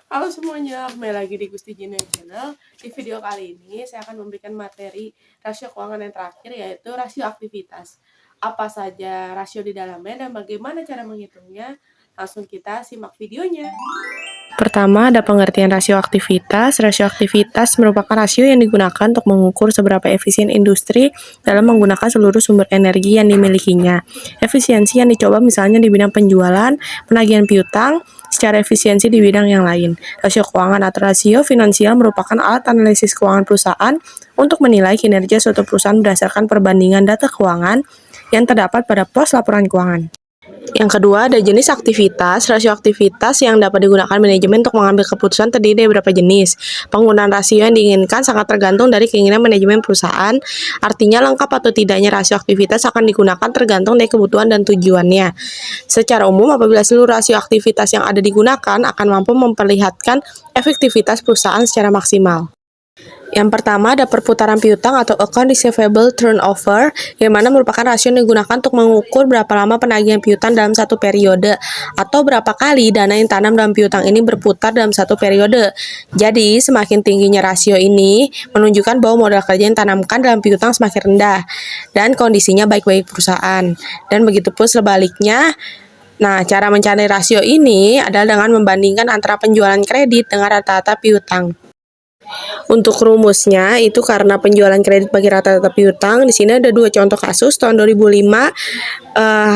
Halo semuanya, kembali lagi di Gusti Jina Channel. Di video kali ini saya akan memberikan materi rasio keuangan yang terakhir, yaitu rasio aktivitas. Apa saja rasio di dalamnya dan bagaimana cara menghitungnya? Langsung kita simak videonya. Pertama, ada pengertian rasio aktivitas. Rasio aktivitas merupakan rasio yang digunakan untuk mengukur seberapa efisien industri dalam menggunakan seluruh sumber energi yang dimilikinya. Efisiensi yang dicoba misalnya di bidang penjualan, penagihan piutang, secara efisiensi di bidang yang lain. Rasio keuangan atau rasio finansial merupakan alat analisis keuangan perusahaan untuk menilai kinerja suatu perusahaan berdasarkan perbandingan data keuangan yang terdapat pada pos laporan keuangan. Yang kedua, ada jenis aktivitas. Rasio aktivitas yang dapat digunakan manajemen untuk mengambil keputusan terdiri dari beberapa jenis. Penggunaan rasio yang diinginkan sangat tergantung dari keinginan manajemen perusahaan. Artinya lengkap atau tidaknya rasio aktivitas akan digunakan tergantung dari kebutuhan dan tujuannya. Secara umum, apabila seluruh rasio aktivitas yang ada digunakan akan mampu memperlihatkan efektivitas perusahaan secara maksimal. Yang pertama ada perputaran piutang atau account receivable turnover, yang mana merupakan rasio yang digunakan untuk mengukur berapa lama penagihan piutang dalam satu periode atau berapa kali dana yang tanam dalam piutang ini berputar dalam satu periode. Jadi, semakin tingginya rasio ini menunjukkan bahwa modal kerja yang tanamkan dalam piutang semakin rendah dan kondisinya baik-baik perusahaan. Dan begitu pun sebaliknya. Nah, cara mencari rasio ini adalah dengan membandingkan antara penjualan kredit dengan rata-rata piutang. Untuk rumusnya itu karena penjualan kredit bagi rata-rata piutang, di sini ada dua contoh kasus. Tahun 2005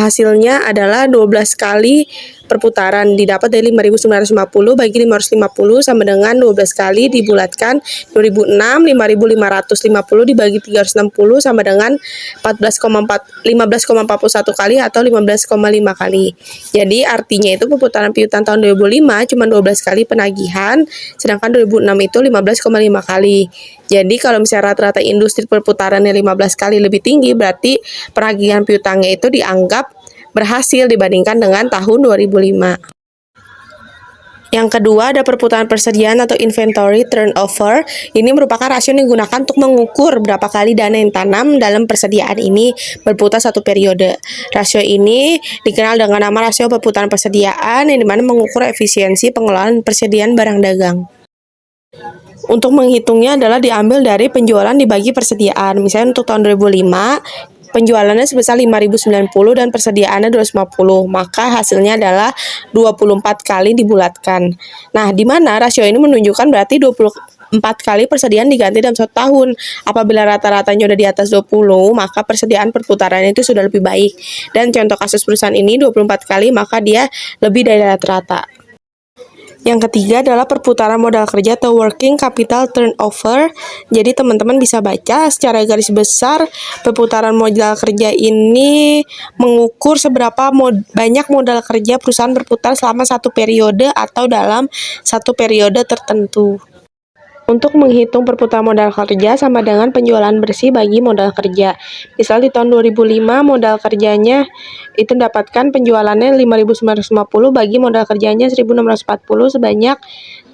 hasilnya adalah 12 kali perputaran, didapat dari 5.950 bagi 550 sama dengan 12 kali dibulatkan 2006, 5.550 dibagi 360 sama dengan 15,41 kali atau 15,5 kali. Jadi artinya itu perputaran piutang tahun 2005 cuma 12 kali penagihan, sedangkan 2006 itu 15,5 kali. Jadi kalau misalnya rata-rata industri perputarannya 15 kali lebih tinggi, berarti penagihan piutangnya itu dianggap berhasil dibandingkan dengan tahun 2005. Yang kedua ada perputaran persediaan atau inventory turnover. Ini merupakan rasio yang digunakan untuk mengukur berapa kali dana yang tanam dalam persediaan ini berputar satu periode. Rasio ini dikenal dengan nama rasio perputaran persediaan, yang dimana mengukur efisiensi pengelolaan persediaan barang dagang. Untuk menghitungnya adalah diambil dari penjualan dibagi persediaan. Misalnya untuk tahun 2005 penjualannya sebesar 5.090 dan persediaannya 250, maka hasilnya adalah 24 kali dibulatkan. Nah, di mana rasio ini menunjukkan berarti 24 kali persediaan diganti dalam 1 tahun. Apabila rata-ratanya udah di atas 20, maka persediaan perputarannya itu sudah lebih baik. Dan contoh kasus perusahaan ini 24 kali, maka dia lebih dari rata-rata. Yang ketiga adalah perputaran modal kerja atau working capital turnover. Jadi teman-teman bisa baca secara garis besar, perputaran modal kerja ini mengukur seberapa banyak modal kerja perusahaan berputar selama satu periode atau dalam satu periode tertentu. Untuk menghitung perputaran modal kerja sama dengan penjualan bersih bagi modal kerja. Misal di tahun 2005 modal kerjanya itu mendapatkan penjualannya 5.950 bagi modal kerjanya 1.640 sebanyak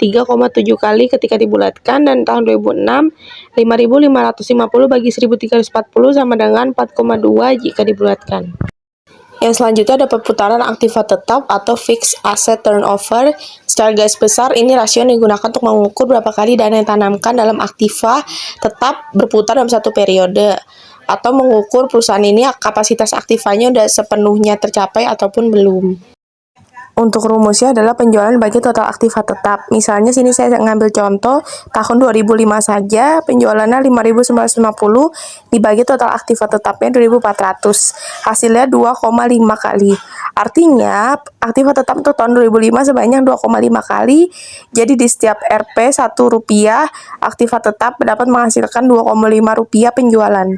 3,7 kali ketika dibulatkan, dan tahun 2006 5.550 bagi 1.340 sama dengan 4,2 jika dibulatkan. Yang selanjutnya ada perputaran aktiva tetap atau fixed asset turnover. Secara garis besar ini rasio yang digunakan untuk mengukur berapa kali dana yang ditanamkan dalam aktiva tetap berputar dalam satu periode, atau mengukur perusahaan ini kapasitas aktivanya udah sepenuhnya tercapai ataupun belum. Untuk rumusnya adalah penjualan bagi total aktiva tetap. Misalnya sini saya ngambil contoh tahun 2005 saja, penjualannya 5.950 dibagi total aktiva tetapnya 2.400. Hasilnya 2,5 kali. Artinya aktiva tetap untuk tahun 2005 sebanyak 2,5 kali. Jadi di setiap Rp 1 rupiah, aktiva tetap dapat menghasilkan 2,5 rupiah penjualan.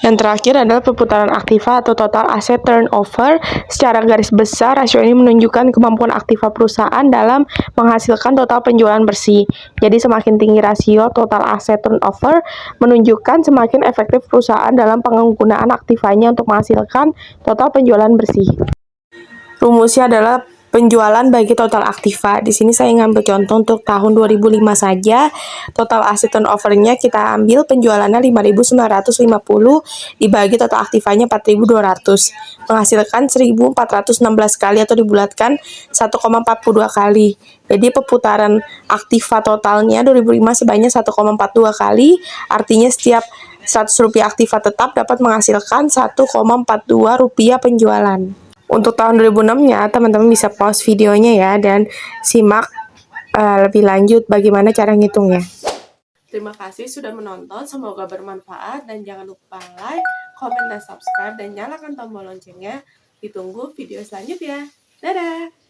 Yang terakhir adalah perputaran aktiva atau total asset turnover. Secara garis besar, rasio ini menunjukkan kemampuan aktiva perusahaan dalam menghasilkan total penjualan bersih. Jadi semakin tinggi rasio total asset turnover, menunjukkan semakin efektif perusahaan dalam penggunaan aktivanya untuk menghasilkan total penjualan bersih. Rumusnya adalah penjualan bagi total aktiva. Di sini saya ngambil contoh untuk tahun 2005 saja. Total asset turnover-nya kita ambil penjualannya 5.950 dibagi total aktivanya 4.200. Menghasilkan 1.416 kali atau dibulatkan 1,42 kali. Jadi perputaran aktiva totalnya 2005 sebanyak 1,42 kali. Artinya setiap 100 rupiah aktiva tetap dapat menghasilkan 1,42 rupiah penjualan. Untuk tahun 2006-nya, teman-teman bisa pause videonya ya dan simak lebih lanjut bagaimana cara ngitungnya. Terima kasih sudah menonton, semoga bermanfaat dan jangan lupa like, komen, dan subscribe dan nyalakan tombol loncengnya. Ditunggu video selanjutnya. Dadah!